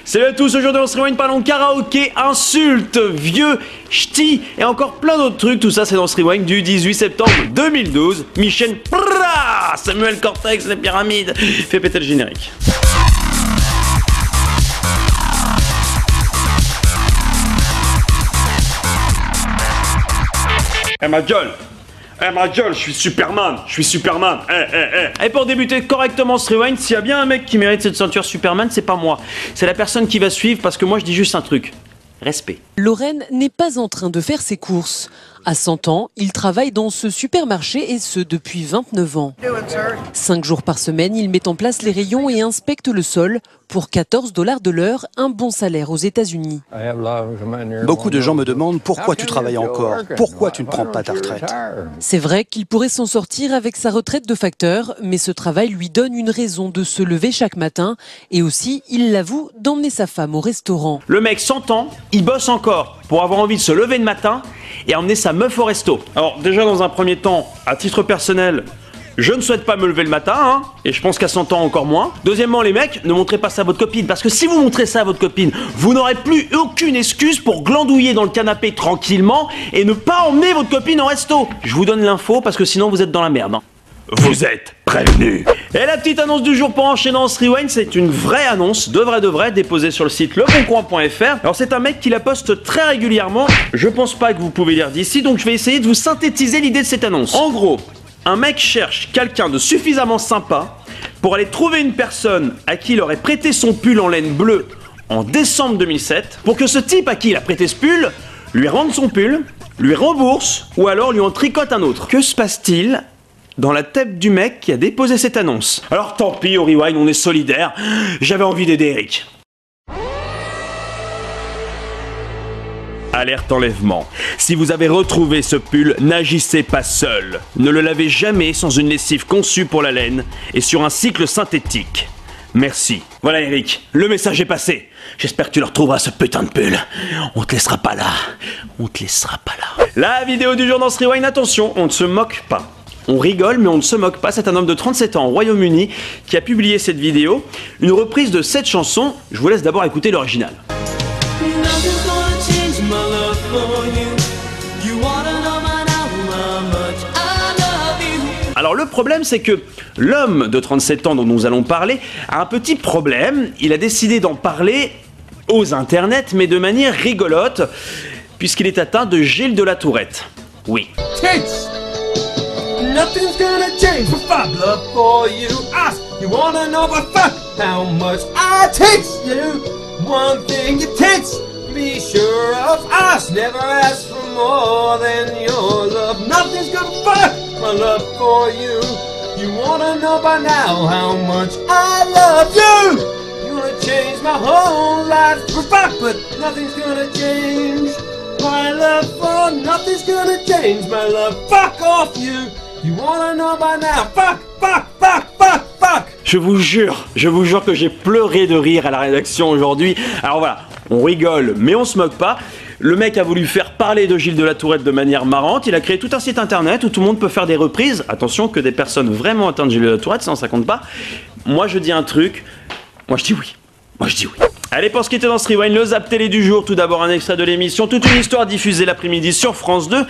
Salut à tous, aujourd'hui on se Rewind, parlons karaoké, insultes, vieux, ch'ti et encore plein d'autres trucs. Tout ça c'est dans ce Rewind du 18 septembre 2012. Michel Prrrra, Samuel Cortex, les pyramides. Fais péter le générique. Ma gueule, je suis Superman, Et pour débuter correctement ce Rewind, s'il y a bien un mec qui mérite cette ceinture Superman, c'est pas moi. C'est la personne qui va suivre parce que moi je dis juste un truc. Respect. Lorraine n'est pas en train de faire ses courses. À 100 ans, il travaille dans ce supermarché et ce depuis 29 ans. 5 jours par semaine, il met en place les rayons et inspecte le sol. Pour 14 $ de l'heure, un bon salaire aux États-Unis. Beaucoup de gens me demandent pourquoi tu travailles encore, pourquoi tu ne prends pas ta retraite. C'est vrai qu'il pourrait s'en sortir avec sa retraite de facteur, mais ce travail lui donne une raison de se lever chaque matin et aussi, il l'avoue, d'emmener sa femme au restaurant. Le mec 100 ans, il bosse encore pour avoir envie de se lever le matin et emmener sa meuf au resto. Alors déjà dans un premier temps, à titre personnel, je ne souhaite pas me lever le matin, hein, et je pense qu'à 100 ans encore moins. Deuxièmement, les mecs, ne montrez pas ça à votre copine, parce que si vous montrez ça à votre copine, vous n'aurez plus aucune excuse pour glandouiller dans le canapé tranquillement et ne pas emmener votre copine au resto. Je vous donne l'info parce que sinon vous êtes dans la merde. Hein. Vous êtes prévenus. Et la petite annonce du jour pour enchaîner en Rewind, c'est une vraie annonce, de vrai, déposée sur le site leboncoin.fr. Alors c'est un mec qui la poste très régulièrement, je pense pas que vous pouvez lire d'ici, donc je vais essayer de vous synthétiser l'idée de cette annonce. En gros, un mec cherche quelqu'un de suffisamment sympa pour aller trouver une personne à qui il aurait prêté son pull en laine bleue en décembre 2007, pour que ce type à qui il a prêté ce pull lui rende son pull, lui rembourse ou alors lui en tricote un autre. Que se passe-t-il dans la tête du mec qui a déposé cette annonce? Alors tant pis, au Rewind, on est solidaire. J'avais envie d'aider Eric. Alerte enlèvement. Si vous avez retrouvé ce pull, n'agissez pas seul. Ne le lavez jamais sans une lessive conçue pour la laine et sur un cycle synthétique. Merci. Voilà Eric, le message est passé. J'espère que tu le retrouveras ce putain de pull. On te laissera pas là. La vidéo du jour dans ce Rewind, attention, on ne se moque pas. On rigole, mais on ne se moque pas. C'est un homme de 37 ans au Royaume-Uni qui a publié cette vidéo. Une reprise de cette chanson. Je vous laisse d'abord écouter l'original. Alors le problème, c'est que l'homme de 37 ans dont nous allons parler a un petit problème. Il a décidé d'en parler aux internets, mais de manière rigolote, puisqu'il est atteint de Gilles de la Tourette. Oui. Nothing's gonna change for five love for you. Ask, you wanna know but fuck how much I taste you. One thing you taste, be sure of us. Never ask for more than your love. Nothing's gonna fuck my love for you. You wanna know by now how much I love you. You wanna change my whole life for fuck, but nothing's gonna change my love for. Nothing's gonna change my love. Fuck off you. You wanna know by now. Fuck. Je vous jure que j'ai pleuré de rire à la rédaction aujourd'hui. Alors voilà, on rigole, mais on se moque pas. Le mec a voulu faire parler de Gilles de la Tourette de manière marrante. Il a créé tout un site internet où tout le monde peut faire des reprises. Attention que des personnes vraiment atteintes de Gilles de la Tourette, ça compte pas. Moi je dis un truc, moi je dis oui. Allez, pour ce qui était dans ce Rewind, le Zap Télé du jour. Tout d'abord un extrait de l'émission Toute une histoire diffusée l'après-midi sur France 2.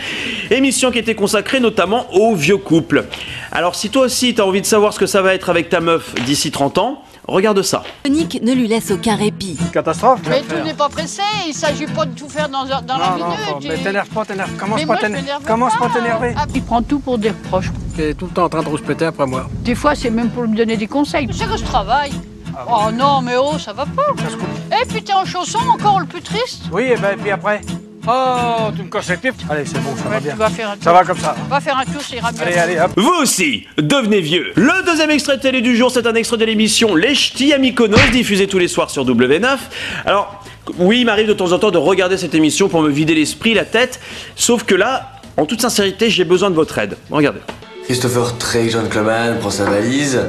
Émission qui était consacrée notamment aux vieux couples. Alors si toi aussi t'as envie de savoir ce que ça va être avec ta meuf d'ici 30 ans, regarde ça. Nick ne lui laisse aucun répit. Catastrophe. Mais tout n'est pas pressé, il s'agit pas de tout faire dans la minute. Mais t'énerve pas, commence pas à t'énerver. Il prend tout pour des reproches. T'es tout le temps en train de rouspéter après moi. Des fois, c'est même pour me donner des conseils. Tu sais que je travaille. Oh non, mais oh, ça va pas. Et puis t'es en chanson, encore le plus triste. Oui, et puis après. Oh, tu me casses les pieds. Allez, c'est bon, ça va bien. Tu vas faire un tour. Ça va comme ça. Va faire un tour, ça ira bien. Allez, hop. Vous aussi, devenez vieux. Le deuxième extrait de télé du jour, c'est un extrait de l'émission Les Ch'tis à Mykonos, diffusée tous les soirs sur W9. Alors, oui, il m'arrive de temps en temps de regarder cette émission pour me vider l'esprit, la tête. Sauf que là, en toute sincérité, j'ai besoin de votre aide. Regardez. Christopher Trey, John Cleman, prend sa valise.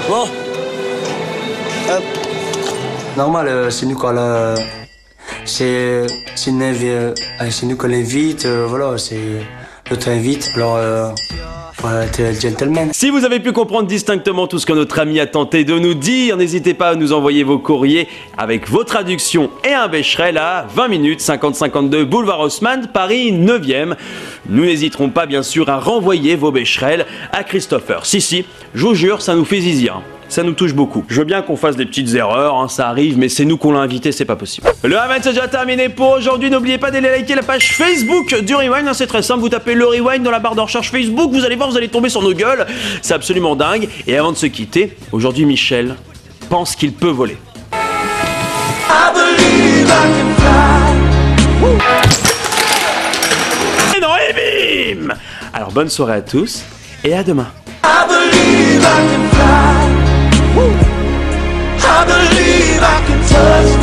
Bon. Hop. Normal, c'est nous quand la... C'est nous qu'on l'invite, voilà, c'est... L'autre invite, alors faut être gentleman. Si vous avez pu comprendre distinctement tout ce que notre ami a tenté de nous dire, n'hésitez pas à nous envoyer vos courriers avec vos traductions et un Becherel à 20 minutes 5052 boulevard Haussmann, Paris 9e. Nous n'hésiterons pas bien sûr à renvoyer vos Becherel à Christopher. Si, je vous jure, ça nous fait zizir. Ça nous touche beaucoup. Je veux bien qu'on fasse des petites erreurs, hein, ça arrive, mais c'est nous qu'on l'a invité, c'est pas possible. Le Rewind c'est déjà terminé pour aujourd'hui. N'oubliez pas d'aller liker la page Facebook du Rewind, hein, c'est très simple. Vous tapez le Rewind dans la barre de recherche Facebook, vous allez voir, vous allez tomber sur nos gueules. C'est absolument dingue. Et avant de se quitter, aujourd'hui Michel pense qu'il peut voler. Et non, et bim! Alors bonne soirée à tous et à demain. I believe I can touch